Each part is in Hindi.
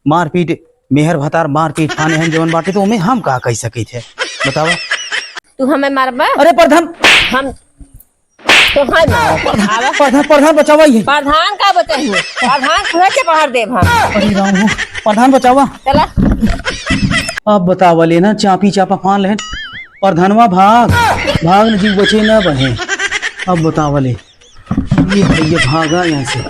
मारपीट मेहर भतार मारपीट खाने हैं जवन बाटे तो उमे हम का कह सके थे बतावा। तू हमें मारबा? अरे प्रधान हम तो हाय मार प्रधान प्रधान बचावा ये प्रधान का बचाई प्रधान खुद के पहाड़ देव हम। अरे राम हो प्रधान बचावा। चला अब बतावा लेना चापी चापा फान ले प्रधानवा भाग भाग न जीव बचे न बहे। अब बतावा ले ये भैया भागा यहाँ से।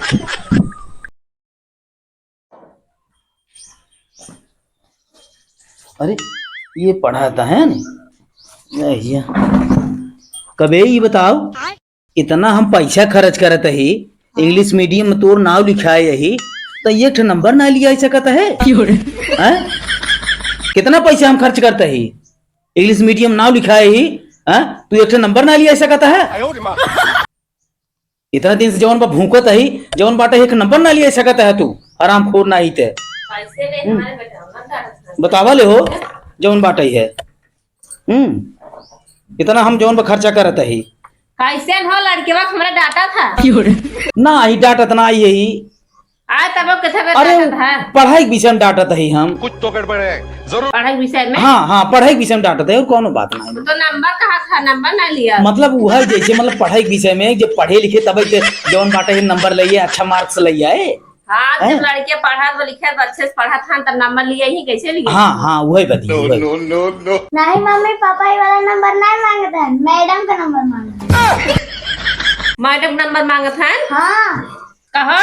अरे ये पढ़ाता है नहीं कबे ही बताओ इतना हम पैसा खर्च करत ही इंग्लिश मीडियम में तोर नाव लिखाए यही तो एक नंबर ना लिया सकता है। कितना पैसा हम खर्च करते ही इंग्लिश मीडियम नाव लिखाए ही तू एक नंबर ना लिया सकता है। इतना दिन से जवन बा भूखत ही जवन बाटे एक नंबर ना लिया सकता है तू आराम खोर ना ही थे बतावा ले हो जवन बाटे है। इतना हम जवन पर खर्चा करत ही कैसे हो लड़के वक्त हमरा डाटा था ना ही डाटत ना यही आज तब किथे पे अरे डाटा था पढ़ाई के विषय में डाटत ही हम कुछ तो गड़बड़ है जरूर। पढ़ाई विषय में? हाँ पढ़ाई के विषय में डाटत है और कोनो बात नहीं। तो नंबर कहाँ था? नंबर ना लिया मतलब वह जैसे मतलब पढ़ाई के विषय में जब पढ़े लिखे तब जवन बाटे नंबर लिये अच्छा मार्क्स ले आए। हाँ जब लड़के पढ़ा तो लिखे अच्छे से पढ़ा था तब नंबर लिया ही कैसे लिया? हाँ वही बताइए। नहीं मम्मी पापा ये वाला नंबर नहीं मांगता है, मैडम का नंबर मांगता है। मैडम नंबर मांगता है? हाँ कहा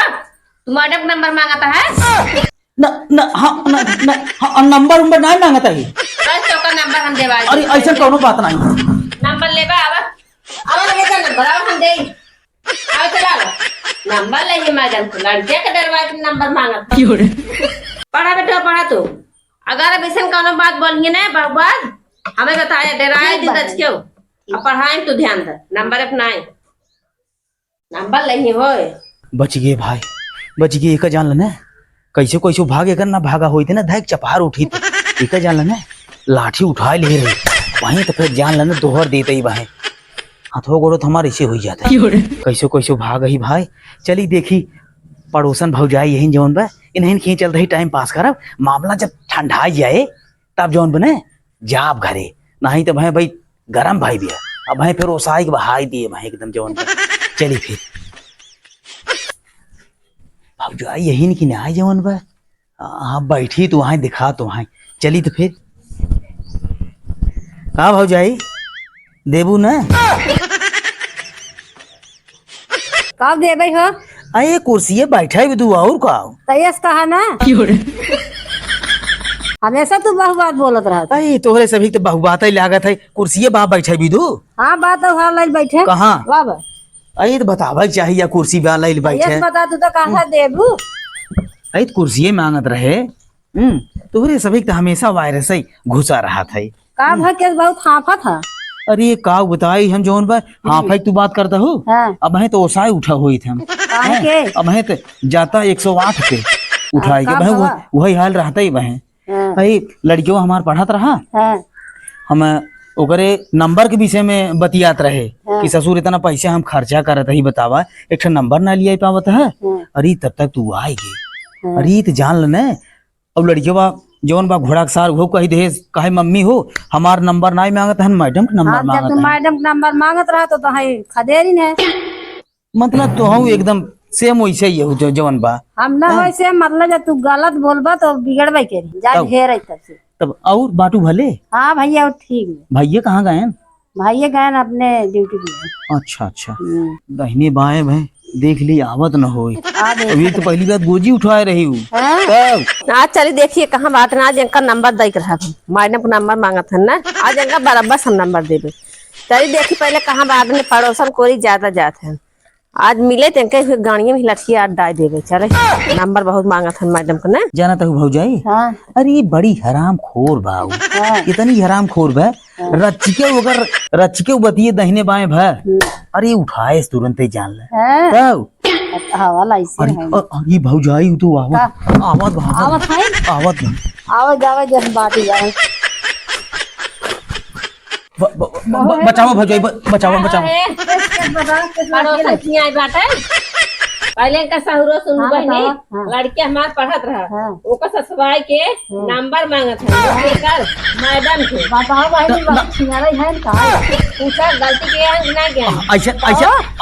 तू मैडम नंबर मांगता है? नंबर नंबर नहीं मांगता ही। बस तो का नंबर हम देवा। अरे ऐसा कोनो बात नहीं। नंबर लेबा आवा लगे का नंबर आवा हम दे आवा चला नंबर ले मैडम को लड़के के दरवाजे में नंबर मांगता पढ़ा बेटा पढ़ा तू अगर अब ऐसा कोनो बात बोलेंगे ना बर्बाद हमें बताया डराए दिन दच क्यों अब पढ़ाए तू ध्यान दे नंबर अपनाए नंबर नहीं होए। बच गए भाई बच गए एक जान लेना कैसे कैसे भागे कर ना भागा हुई थी ना धैक चपहार उठी थी एक जान लेना लाठी उठा ले रही वहीं तो फिर जान लेना दोहर देते ही वहीं हाथों गोड़ो तो हमारे ऐसे हो जाता है कैसे कैसे भाग ही भाई चली देखी पड़ोसन भौजाई यही जौन बा इन्हें खींच चल रही टाइम पास करब मामला जब ठंडा जाए तब जौन बने जाब घरे नहीं तो भाई गरम भाई भी अब भाई फिर ओसाई के बहाई दिए भाई एकदम जौन चली फिर भौजाई यही की ना जौन बा हाँ बैठी तो वहां दिखा तो वहां चली तो फिर कहा भौजाई देबू ना कब देबे हो? अरे कुर्सी बैठा भी तू और का तयस कहा ना हमेशा तू बहु बात बोलत रहा। अरे तोहरे सभी तो बहु बात ही लागत है कुर्सी बा बैठा भी तू हाँ बात तो हाल लाइल बैठे कहाँ बाबा अरे तो बतावा चाहिए या कुर्सी बा लाइल बैठे बता तू तो कहा देबू अरे तो कुर्सी मांगत रहे तोहरे सभी तो हमेशा वायरस ही घुसा रहा था का भाई केस बहुत हाफा था। अरे का बताई हम जौन बा हाँ भाई तू बात करता हो हाँ। अब है तो ओसाई उठा हुई थे हम अब है तो जाता 108 पे उठाई के भाई वही हाल रहता ही वह भाई लड़कियों हमार पढ़त रहा हम ओकरे नंबर के विषय में बतियात रहे कि ससुर इतना पैसे हम खर्चा करत ही बतावा एक नंबर ना लिया पावत है। अरे तब तक तू आएगी अरे तो जान लेने अब लड़कियों जौन बा घोड़ा के सार वो कही दे कहे मम्मी हो हमार नंबर नहीं मांगत है मैडम का नंबर मांगत है। मैडम नंबर मांगत रहा तो हाई खदेरी ने मतलब तो हम एकदम सेम वैसे ही हो जौन बा हम ना वैसे मतलब जब तू गलत बोलबा तो बिगड़बे के जा घेर तब से तब और बाटू भले हाँ भैया ठीक है। भैया कहाँ गए भैया गए अपने ड्यूटी पे। अच्छा दहिने बाएं भाई देख ली आवत न हो अभी तो पहली बात गोजी उठाए रही हूँ आज चलिए देखिए कहाँ बात ना आज इनका नंबर दे रहा था मैडम को नंबर मांगा था ना आज इनका बराबर हम नंबर देवे चलिए देखिए पहले कहाँ बाद में पड़ोसन कोई ज्यादा जाते हैं आज मिले थे गाड़िया में लटकी आज डाल देवे चले नंबर बहुत मांगा था मैडम को ना जाना था भौजाई। हाँ। अरे ये बड़ी हराम खोर बा इतनी हराम खोर बा रचके बतिये दहिने बाएं भा अरे उठाए तुरंत ही जान ले अरे भौजाई तो आवत बचाओ भौजाई बचाओ पहले इनका सहुरो सुन हाँ, बहनी बताओ, हाँ। लड़के हमार पढ़त रहा हाँ। ओकर ससुराल के नंबर मांगत है एकर मैडम के बताओ बहनी बहुत सिंगारा है का पूछा गलती के अंक ना ज्ञान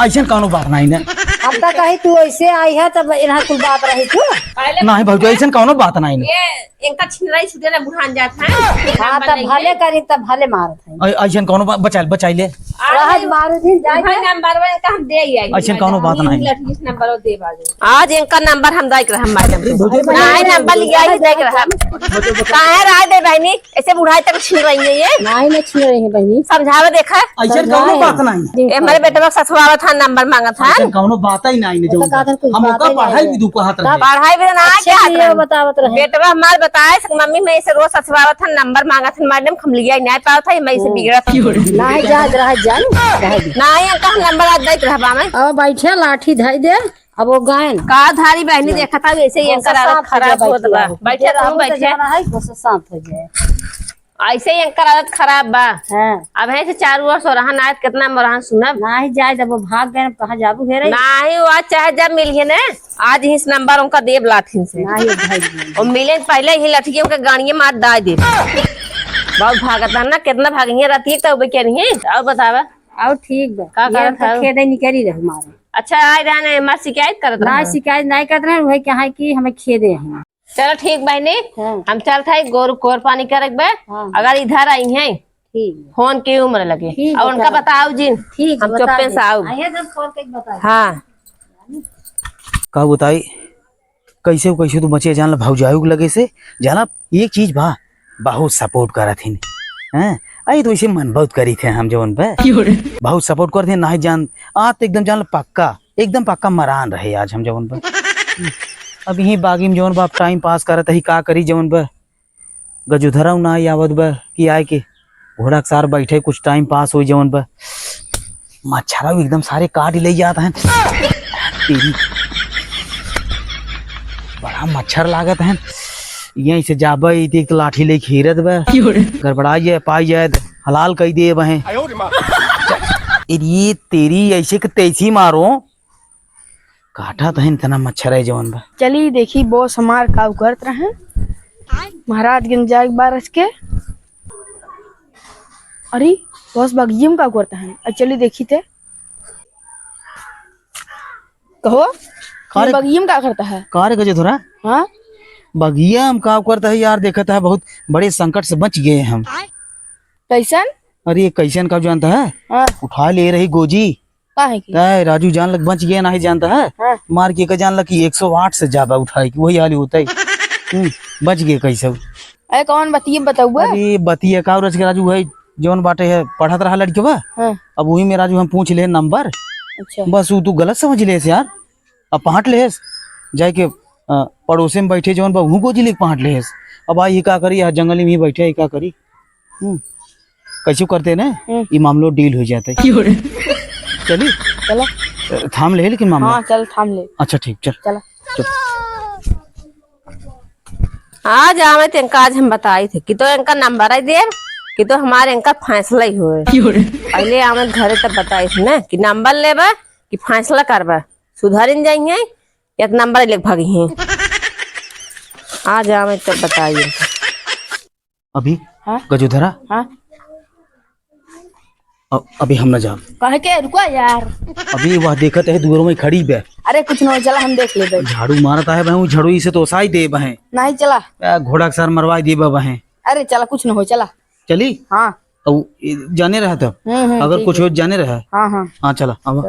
ऐसा कौनो बात नहीं ना। अब तक कही तू ऐसे आई है तब यहाँ कुल बात रही तू पहले नहीं भौजी ऐसा कौनो बात नहीं ना। ये इनका छिनराई छुटे ना बुढ़ान जात है हाँ तब भले करी तब भले मारत है ऐसा कौनो बात बचाई ले। रहत मारू दिन जाए भाई नंबर वन का हम दे आई ऐसा कौनो बात नहीं। लड़की नंबर दे बाजू आज इनका नंबर हम दाई कर हम मैडम नहीं नंबर लिया ही दे कर हम काहे राय दे बहनी ऐसे बुढ़ाई तक छिन रही है ये नहीं मैं छीन रही है बहनी समझावे देखा ऐसा कौनो बात नहीं। ये हमारे बेटे का ससुराल था नंबर मांगा था ऐसा कौनो बात ही नहीं जो हम ओका पढ़ाई भी दुपा हाथ रहे। पढ़ाई भी ना क्या ये बतावत रहे बेटवा हमार बताए मम्मी मैं इसे रोज ससुराल था नंबर मांगा था मैडम हम लिया नहीं पाया था मैं इसे बिगड़ा था नहीं जा रहा जान नहीं अंका हम नंबर आज देख रहा मैं अब बैठे लाठी धाई दे अब वो गायन का धारी बहनी देखा था वैसे ही अंकर आदत खराब होत बा बैठे तुम बैठे है बस शांत हो जाए ऐसे ही अंकर आदत खराब बा हां अब है से 4 वर्ष हो रहा नायत कितना मरहान सुनब नहीं जाए जब वो भाग गए कहां जाबू हे रे नहीं वो आज चाहे जब मिलिए ना आज ही इस नंबर उनका देव लाथिन से नहीं भाई और मिले पहले ही लठियों के गाड़ियां मार दाई दे बहुत भागत है ना कितना भागिए रहती है तब क्या नहीं है अब बतावा आओ ठीक बा का ये करत है? तो खेदे निकली रहे मारे अच्छा आए रहने मार शिकायत करत ना रहा शिकायत नहीं करते रहे वही कहा कि हमें खेदे हैं चलो ठीक बहनी हाँ। हम चलते हैं गोर कोर पानी करे बे हाँ। अगर इधर आई हैं ठीक फोन की उम्र लगे ठीक और उनका बता। बताओ जी ठीक हम चुप्पे से आओ आइए जब फोन के बता हाँ का बताई कैसे कैसे तू बचे जान भौजाऊ लगे से जाना एक चीज बा बहुत सपोर्ट करत हिन हैं आई तो इसे मन बहुत करी थे हम जवन पे बहुत सपोर्ट करते ना जान आज तो एकदम जान पक्का एकदम पक्का मरान रहे आज हम जवन पे अब यही बागी में जवन बाप टाइम पास करत ही का करी जवन पे गजुधरा ना आवत बा कि आए के घोड़ा के सार बैठे कुछ टाइम पास हो जवन पे मच्छरा एकदम सारे काट ले जाता है तेरी बड़ा मच्छर लागत है यहीं से जाबे देख तो लाठी ले खीरत बा गड़बड़ाई जाए पाई जाए हलाल कही दे बहे ये तेरी ऐसे के तैसी मारो काटा तो इतना मच्छर है जवन बा चलिए देखी बॉस हमार काव करत रहे महाराजगंज जाए बारस के अरे बॉस बगिये में काव करता है चलिए देखी थे कहो कारे- बगिये में क्या करता है कार गजे थोड़ा हाँ बगिया हम काम करता है यार देखता है बहुत बड़े संकट से बच गए हम। कैसन अरे ये कैसन का जानता है हाँ उठा ले रही गोजी का है की ताय राजू जान लग बच गया नहीं जानता है हाँ। मार के जान लग कि 108 से जाबा उठाई कि वही हाल होता है बच गए कैसे। अरे कौन बतिये बताऊ अरे बतिया का रच के राजू है जौन बाटे है पढ़त रहा लड़के बा हाँ अब वही में राजू हम पूछ ले नंबर अच्छा बस वो तू गलत समझ ले यार अब पहाट ले जाए के पड़ोसे में बैठे जौन बा को जिले पहाट ले अब आई का करी यहाँ जंगल में ही बैठे ही का करी कैसे करते ना ये मामलो डील हो जाता है। चली चलो थाम ले लेकिन मामला हाँ चल थाम ले अच्छा ठीक चल चलो चल आज आवे तो इनका आज हम बताए थे कि तो इनका नंबर है देर कि तो हमारे इनका फैसला ही हुए पहले आवे घरे तब बताए थे ना कि नंबर लेबा कि फैसला करबा सुधारिन जाइए या तो नंबर ले भागी हैं आज आवे तब बताइए अभी हाँ? गजोधरा हाँ अभी हम न जा कहे के रुको यार अभी वह देखत है दूरों में खड़ी बे अरे कुछ नहीं चला हम देख ले झाड़ू मारता है बहू झाड़ू से तो साई दे बहे नहीं चला घोड़ा के सर मरवाई दे बहे अरे चला कुछ न हो चला चली हाँ अब जाने रहा था अगर ठीक कुछ हो जाने रहा हाँ हाँ हाँ चला अब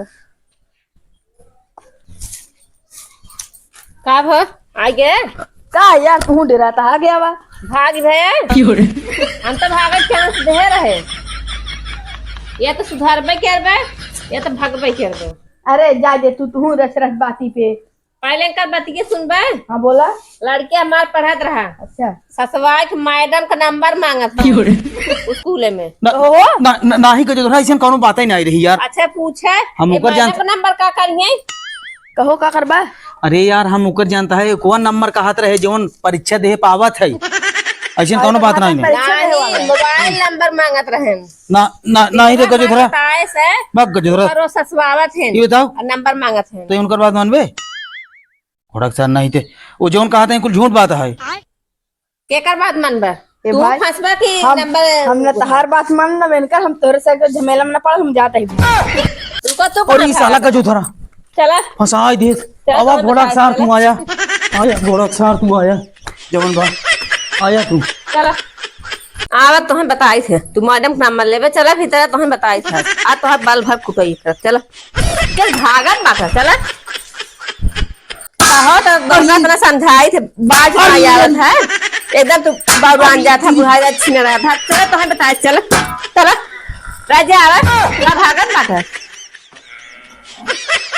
का भो आ गए का यार तू डरा था आ गया बा भाग भे हम तो भागत चांस दे रहे या तो सुधारबे करबे या तो भागबे करबे अरे जा दे तू रस रस बाती पे पहले का बतिये सुनबे हाँ बोला लड़के हमार पढ़त रहा अच्छा ससुराल के मैडम का नंबर मांगत था स्कूल में ना ही गजोधरा ऐसे कोनो बात ही नहीं रही यार अच्छा पूछे हम ओकर मैडम का नंबर का करिए कहो का करबा अरे यार हम ओकर जानता है कौन नंबर का हाथ रहे जौन परीक्षा दे पावत है ऐसे कोनो बात नहीं है नहीं मोबाइल नंबर मांगत रहे ना ना ना ही रे गजोधरा बताए से बक गजोधरा और ससुरावत है ये बताओ नंबर मांगत है तो उनकर बात मानबे घोड़क सर नहीं थे वो जौन कहते हैं कुल झूठ बात है। केकर बात मानबा ए तू भाई, फंसबा की हम नंबर हमने तहार बात मान ना बनकर हम तोरे से झमेला में ना पड़ हम जाते ही। तुमको तो और ये साला का जो थरा चला फंसाई दे। आवा तो घोड़क बता, सर तू आया आया घोड़क सर तू आया जवन बा आया तू। चला आवत तो हम बताई थे तू मैडम का नंबर लेवे चला भीतर तो हम बताई थे आ तो बाल भर कुटई चला चल भागत बात चला कहो तो दोनों अपना समझाई थे बाज नहीं आवत है एकदम तू बाबूआन जाता बुढ़ा छीन रहा था चला तो हम बताई चला चला राजा आवत ना भागत बात है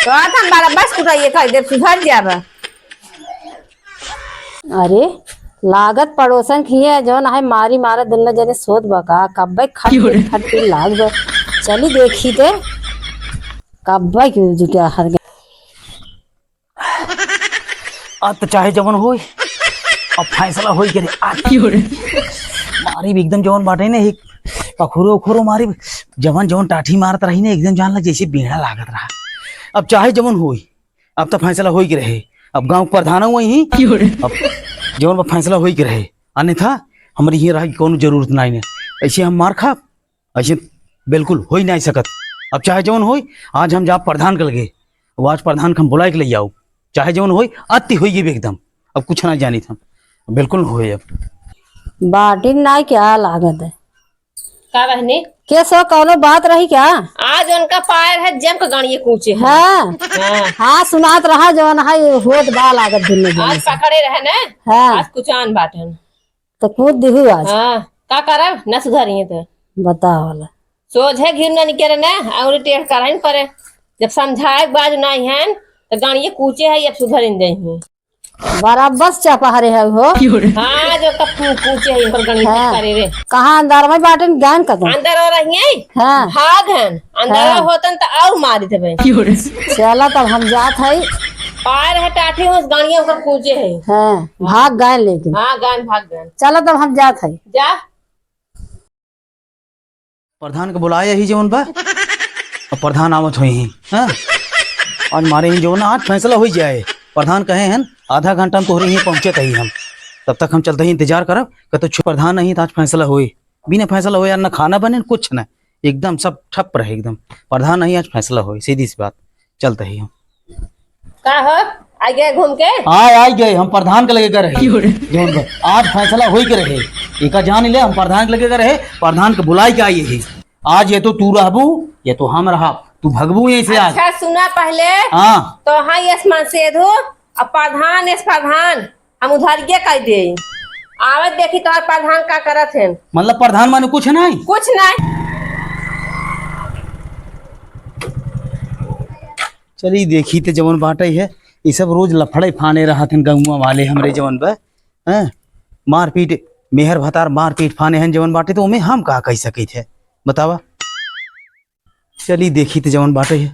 तो आज हम बारा बस कुटई कह दे सुधर जाबा। अरे लागत पड़ोसन की है जौन है मारी मारा दुल्ला जने सोत बका कब्बे खट खट लाग बा चली देखी ते कब्बे क्यों जुटा हर गया। अब तो चाहे जवन होई अब फैसला होई करे आज मारी भी एकदम जवन बाटे ने एक पखुरो उखुरो मारी जवन जवन टाठी मारत रही ने एकदम जान लग जैसे बेड़ा लागत रहा। अब चाहे जवन होई अब तो फैसला होई के रहे। अब गांव प्रधान वही अब जवन फैसला होई के रहे अन्यथा हमारी ये रहा कोनो जरूरत नहीं है ऐसे हम मार खा ऐसे बिल्कुल हो ही नहीं सकत। अब चाहे जवन होई आज हम जा प्रधान कर लगे वो आज प्रधान के हम बुलाए के ले आओ चाहे जवन होई अति होई भी एकदम अब कुछ ना जानी था बिल्कुल होए। अब बाटी ना क्या लागत है का बहनी के सो कौनो बात रही क्या। आज उनका पैर है जम का गाड़ी कूचे है हाँ हाँ सुनात रहा जवन है होत बा लागत दुल्ले आज पकड़े रहे ना हाँ आज कुछ आन बाटन तो कूद दिहु आज हाँ का करब न सुधरिए तो बताओ वाला सोझ है घिर न निकले ना और टेढ़ कराइन पड़े जब समझाए बाज नहीं है तो गाड़ी कूचे है अब सुधर नहीं बराबस चपहरे है हो हाँ जो कब कूचे है इनकर गाड़ी करे रे कहाँ अंदर में बाटन ज्ञान कदम अंदर हो रही है हाँ भाग हन अंदर होतन तो और मारी थे भाई चला तब हम जात है पैर है टाठी उस गाड़ियों का कूचे है हाँ भाग गए लेकिन हाँ गान भाग गए चलो तब हम जात है जा प्रधान को बुलाया ही जवन बा अब प्रधान आवत हुई ही हाँ आज मारे ही जो ना आज फैसला हो जाए प्रधान कहे हैं आधा घंटा में तोहरे ही पहुंचे ही हम तब तक हम चलते ही इंतजार करब कहते प्रधान नहीं तो आज फैसला होई बिना फैसला हो यार ना खाना बने कुछ ना एकदम सब ठप रहे एकदम प्रधान नहीं आज फैसला हो सीधी सी बात चलते ही हम का हो आ गए घूम के आ गए हम प्रधान के लगे कर रहे जौन बा आज फैसला हो के रहे एक जान ले हम प्रधान के लगे कर रहे प्रधान के बुलाई के आई है आज ये तो तू रहबू ये तो हम रहा तू भगबू यहीं से आज। अच्छा सुना पहले हाँ तो हाँ यशमान से धो अब प्रधान यश प्रधान हम उधार के कह दे आवत देखी तो प्रधान का करत है मतलब प्रधान माने कुछ नहीं कुछ नहीं चलिए देखी तो जवन बाटे है ये सब रोज लफड़े फाने रहा थे गंगुआ वाले हमरे जवन बा हैं मारपीट मेहर भतार मारपीट फाने हैं जवन बाटे तो उमें हम का कह सके थे बतावा। चलिए देखी तो जवन बाटे है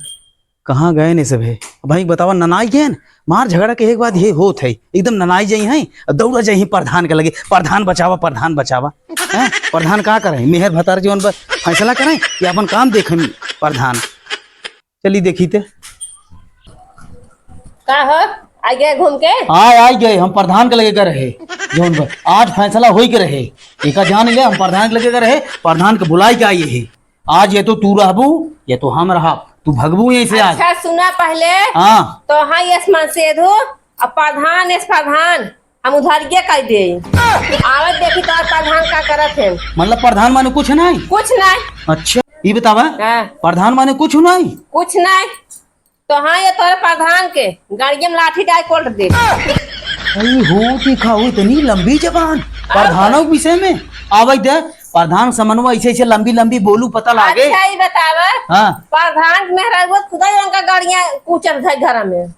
कहाँ गए ने सब है भाई बतावा ननाई गए मार झगड़ा के एक बाद ये होत है एकदम ननाई जाई है दौड़ा जाई प्रधान के लगे प्रधान बचावा हैं प्रधान का करें मेहर भतार जवन बा फैसला करें या अपन काम देखें प्रधान। चलिए देखी थे का हो आ गए घूम के आ गए हम प्रधान के लगे कर रहे जौन बा आज फैसला हो के रहे एक जान ले हम प्रधान के लगे कर रहे प्रधान के बुलाई के आई है आज ये तो तू रहबू ये तो हम रहा तू भगबू यहीं से आज। अच्छा सुना पहले हाँ तो हाँ यशमान से धो अब प्रधान यश प्रधान हम उधार के कह दे आवत देखी तो प्रधान का करत है मतलब प्रधान माने कुछ नहीं कुछ नहीं अच्छा ये बतावा हाँ प्रधान माने कुछ नहीं कुछ नहीं तो हाँ ये तोरे प्रधान के गाड़िया में लाठी डाल कोट दे हो तीखा हो इतनी लंबी जबान प्रधानों के विषय में आवे दे प्रधान समन्वय ऐसे ऐसे लंबी लंबी बोलू पता लागे। अच्छा ही बतावा हाँ प्रधान में रहो खुदा ही उनका गाड़िया कूचर था घर में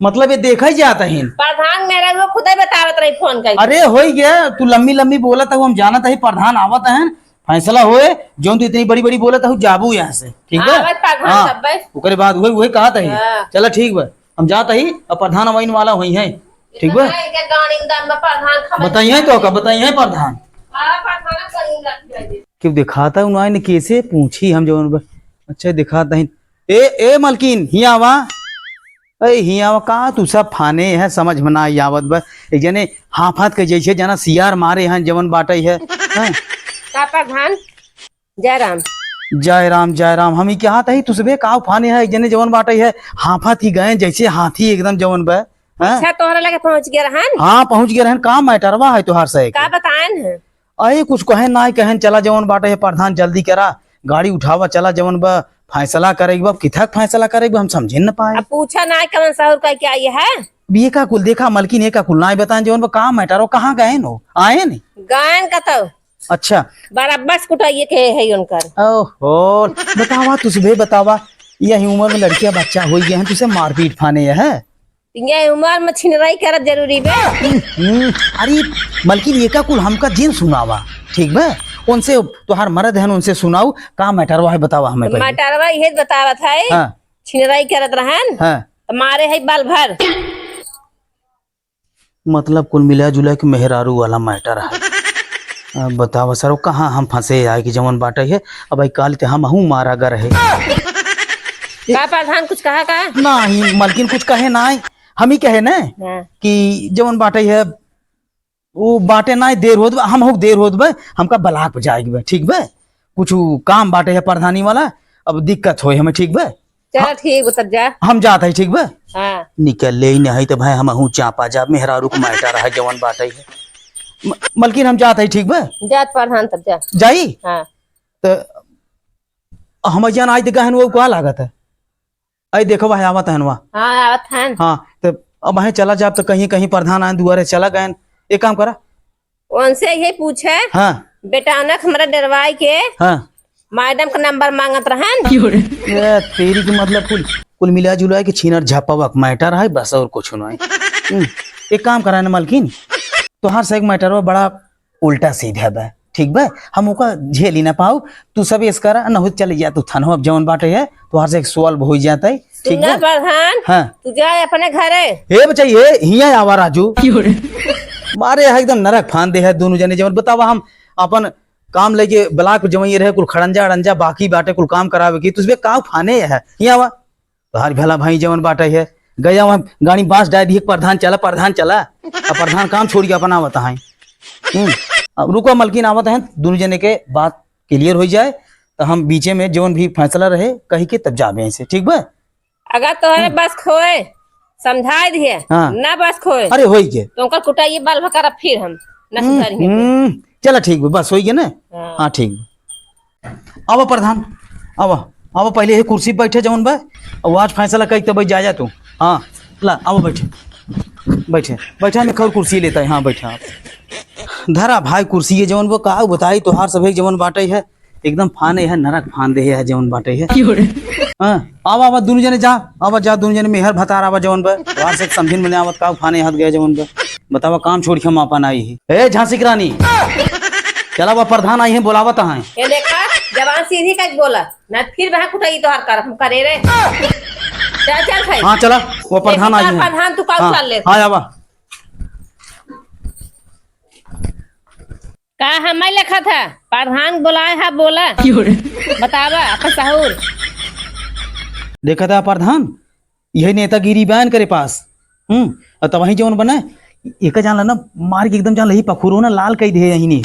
मतलब ये देखा ही जाता है प्रधान में रहो खुदा ही बतावत रही फोन कर अरे हो गया तू लंबी लंबी बोला था हम जाना था प्रधान आवत है फैसला होए जो तू इतनी बड़ी बड़ी बोला था जाबू यहाँ से ठीक है आवत प्रधान सब बस ओकरे बाद वही कहा था हाँ। चला ठीक बा हम जाता ही अब प्रधान अवाइन वाला हुई है ठीक बा के गाड़ी में दम प्रधान खबर बताइए तो का बताइए प्रधान प्रधान कहीं रख दे क्यों दिखाता है उन्होंने कैसे पूछी हम जो अच्छा दिखाता है ए मलकिन हिया आवा अरे हिया का तू सब फाने है समझ में ना आई आवत बा। एक जने हाफत के जैसे जना सियार मारे हैं जवन बाटे है हैं? का प्रधान जयराम जय राम हम ही क्या था तुसबे का फाने है एक जने जवन बाटे है हाफत ही गए जैसे हाथी एकदम जवन बा हैं? अच्छा तोहरा लगे पहुंच गया रहन हाँ पहुंच गए रहन का मैटरवा है तुहार से का बताएन है अरे कुछ कहे ना कहन चला जवन बाटे है प्रधान जल्दी करा गाड़ी उठावा चला जवन बा फैसला करेगा किथक फैसला करेगा हम समझे न पाए अब पूछा ना कमन साहब का क्या ये है ये का कुल देखा मलकिन ये का कुल ना बताएं जवन बा कहाँ मैटर हो कहाँ गए नो आए नहीं गायन का तो अच्छा बराबर कुटाइए के है उनकर ओहो बतावा तुझे बतावा यही उम्र में लड़कियां बच्चा हो गए हैं तुझे मारपीट फाने है ये उम्र में छिनराई करत जरूरी बे अरे मलकिन ये का कुल हमका जिन सुनावा ठीक बे उनसे तुहार मर्द है उनसे सुनाऊ का मैटर है बतावा हमें पहले। मटरवा ये बतावत है हाँ छिनराई करत रहन हाँ तो मारे है बाल भर मतलब कुल मिला जुला के मेहरारू वाला मैटर है अब बतावा सर कहाँ हम फंसे आए कि जवन बाटे है अब भाई काल ते हम हूँ मारा गर है का प्रधान कुछ कहा का नहीं मलकिन कुछ कहे ना हम ही कहे ना हाँ। कि जवन बाटे है वो बाटे ना देर होत बा, हम हो देर होत बा हमका बलाक पे जाएगी बा ठीक बा कुछ काम बाटे है प्रधानी वाला अब दिक्कत होए हमें ठीक बा चलो ठीक उतर जा हम जाते है ठीक बा हाँ निकल ले ही नहीं तो भाई हम हूँ चापा जा मेहरारू को माइटा रहा जवन बाटे है मलकिन हम जाते है ठीक बा जात प्रधान तब जा जाई हाँ तो हम जान आज गहन वो क्या लागत है आई देखो भाई आवत है हाँ आवत हन हाँ तो अब वहीं चला जाब तो कहीं कहीं प्रधान आए दुआरे चला गए एक काम करा उनसे यही पूछे हाँ बेटा अनक हमारा डरवाई के हाँ मैडम का नंबर मांगत रहन ये तेरी के मतलब कुल मिला जुला के छीनर झापा मैटर है बस और कुछ नहीं एक काम करा ना मलकिन तोहार से एक मैटर है बड़ा उल्टा सीधा बा ठीक बा हम ओका झेल ही ना पाऊ तू सब इस करा न हो चले जा तू थानो अब जवन बाटे है तोहार से एक सवाल हो जाता है ठीक सुना बा प्रधान हाँ तू जा अपने घरे हे बचाइए हिया आवा राजू मारे है एकदम नरक फान दे है दोनों जने जवन बतावा हम अपन काम लेके ब्लाक पे जमई रहे कुल खड़ंजा अड़ंजा बाकी बाटे कुल काम करावे की तुझे का फाने है हिया आवा तोहार भला भाई जवन बाटे है गया वहां गाड़ी बांस डाल दी प्रधान चला अब प्रधान काम छोड़ के अपना आवता है अब रुको मलकिन आवत है दोनों जने के बात क्लियर हो जाए तो हम बीचे में जवन भी फैसला रहे कही के तब जाबे ऐसे ठीक बा अगर तोहरे बस खोए समझाई दिए हाँ। ना बस खोए अरे होई के तो उनका कुटाइए बाल भकर फिर हम न सुधरेंगे चला ठीक बा बस होई के ना हाँ। हाँ ठीक बा अब प्रधान अब पहले ये कुर्सी पे बैठे जवन बा अब आज फैसला कई तब जा तू हाँ ला अब बैठे मैं खर कुर्सी लेता है हाँ बैठा आप धरा भाई कुर्सी है जवन वो का बताई तोहार सब जवन बाटे है एकदम फाने है नरक फान दे है जवन बाटे है हाँ आवा दोनों जने जा दोनों जने मेहर भतार आवा जवन बा तोहार से समझिन में आवत का फाने हाथ गया जवन बा बतावा काम छोड़ के हम अपन आई ही ए झांसी की रानी चला वो प्रधान आई है बुलावत है ये देखा जवान सीधी का बोला ना फिर वहां कुटाई तोहार कर हम करे रे चल भाई हाँ चला वो प्रधान आई है प्रधान तू का चल ले हाँ आवा का हमें लिखा था प्रधान बुलाए है बोला बतावा अपन सहूर देखा था प्रधान यही नेतागिरी बयान करे पास और तब वही जवन बना एक जान ना मार के एकदम जान लही पखुरो ना लाल कही दे यही नहीं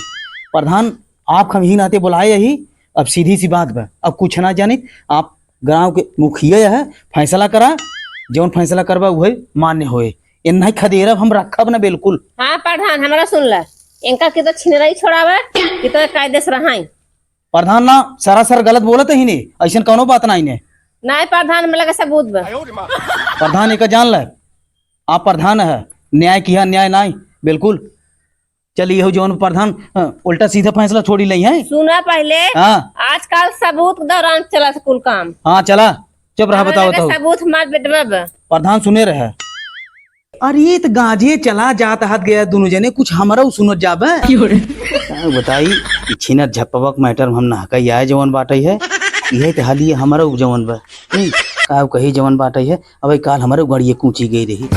प्रधान आप हम ही नाते बुलाए यही अब सीधी सी बात बा अब कुछ ना जानी आप गांव के मुखिया है फैसला करा जवन फैसला करवा वही मान्य होए नहीं खदेरब हम रखब ना बिल्कुल हाँ प्रधान हमारा सुन ला इनका की तो छिनराई छोड़ावे कि तो कायदे से रहाई प्रधान ना सरासर गलत बोलत ही नहीं ऐसा कौनो बात ना इन्हें नहीं प्रधान में लगा सबूत बा प्रधान एक जान ल आप प्रधान है न्याय किया न्याय नहीं बिल्कुल चलिए हो जौन प्रधान उल्टा सीधा फैसला छोड़ी ली है सुना पहले हाँ आजकल सबूत के दौरान चला कुल काम हाँ चला चुप रहा बताओ हमारे सबूत मार बेटवा बा प्रधान सुने रहे अरे तो गाजे चला जात हाथ गया दोनों जने कुछ हमारा सुनत जाबे बताई छिनर झपवक मैटर हम नहका आए जवन बाटे है यही तो हालिए हमारा जवन बा का कही जवन बाटे है अब काल हमारे गड़िए कूची गई रही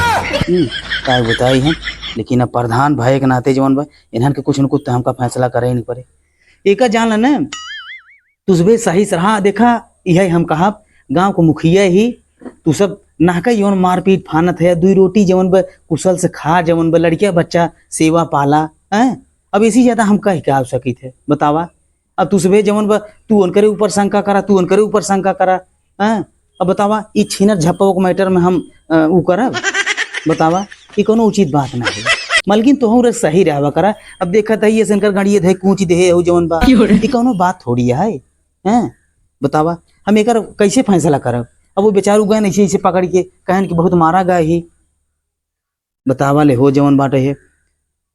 का बताई है लेकिन अब प्रधान भाई के नाते जवन बा इन्हन के कुछ न कुछ हमका फैसला करे नहीं पड़े एक जान ल तुझबे सही सराह देखा यही हम कहा गांव को मुखिया ही तू सब नाका यौन मारपीट फानत है, दुई रोटी जवन ब कुशल से खा, जवन ब लड़किया बच्चा सेवा पाला हैं। अब इसी ज्यादा हम कह के आ सकी थे बतावा। अब तू सबे जवन ब तू उनकरे ऊपर शंका करा, तू उनकरे ऊपर शंका करा हैं। अब बतावा ई छीनर झपा के मैटर में हम ऊ करब बतावा, ये कोनो उचित बात ना है। मलकिन तो रे सही रहवा करा। अब देखा था ये शंकर गाड़िए थे कूच दे हो जवन बा, ये कोनो बात थोड़ी है हैं बतावा। हम एकर कैसे फैसला करब? अब वो बेचारू गए ऐसे ऐसे पकड़ के कहन कि बहुत मारा गए ही बतावा ले हो जवन बाटे है।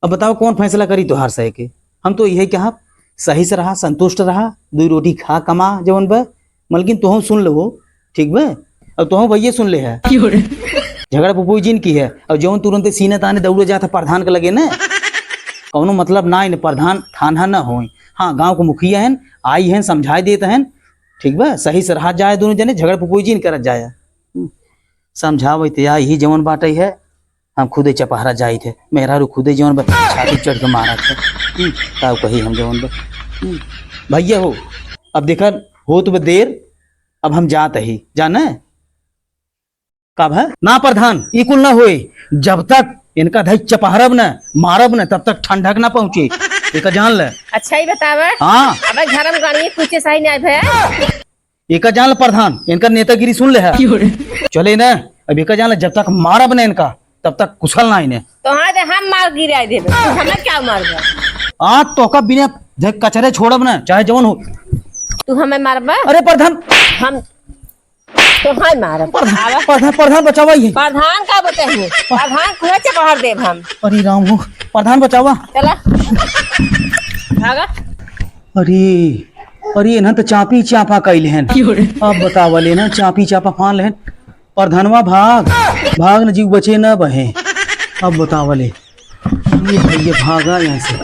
अब बताओ कौन फैसला करी तोहार सह के? हम तो यही कहा सही से रहा, संतुष्ट रहा, दुई रोटी खा कमा जवन बा। मलकिन तुम सुन लो ठीक बे। अब तुम भैया सुन ले है झगड़ा पप्पू जी की है। और जवन तुरंत सीने ताने दौड़े जाता प्रधान के लगे न, कौनो मतलब ना इन प्रधान थाना न हो। हाँ गांव के मुखिया है, आई है, समझाई देते हैं ठीक बा, सही से रहा जाए दोनों जने, झगड़ा पप्पू जी करत जाए समझावे ते आई ही जवन बाटे है। हम खुदे चपहरा जाए थे, मेहरा रू खुदे जवन बा छाती चढ़ के मारा थे तब कही हम जवन बा भैया हो। अब देखा हो तो देर, अब हम जात ही जाना कब है ना प्रधान ई कुल ना होए। जब तक इनका धई चपहरब न मारब न तब तक ठंडक ना पहुंचे, एक जान ले। अच्छा ही बतावे। हाँ अब घर में गाड़ी पूछे सही नहीं भैया, एक जान ले प्रधान, इनका नेतागिरी सुन ले है चले न। अब एक जान ले जब तक मारब न इनका तब तक कुशल ना इन्हें। तो हाँ दे हम मार गिरा दे, हमें क्या मार आ तो का बिना कचरे छोड़ब न चाहे जवन हो। तू हमें मारबा? अरे प्रधान हम तो हाँ मारब। प्रधान प्रधान बचावा ये। प्रधान का बताइए, प्रधान खुद चपहर देव हम। अरे राम हो प्रधान बचावा। चला भागा। अरे अरे इन्हें तो चापी चापा कैले हैं। अब बतावा ले ना चापी चापा फान ले प्रधानवा भाग भाग न जीव बचे न बहे। अब बतावा ले ये भैया भागा यहाँ से।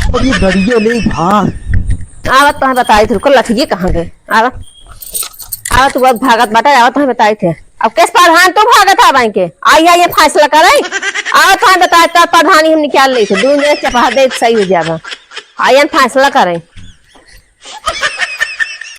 अब ये गड़िया ले भाग। आवत तो बताई थे लठिए कहाँ गए। आवत आवत तू बहुत भागत बाटा, आवत तो बताए थे। अब किस प्रधान तो भागत था बैंक के आई ये फैसला करे। आवत तो बताए तब प्रधानी हम निकाल ली थे, दूर चपा दे सही हो जाएगा। आयन फैसला करें।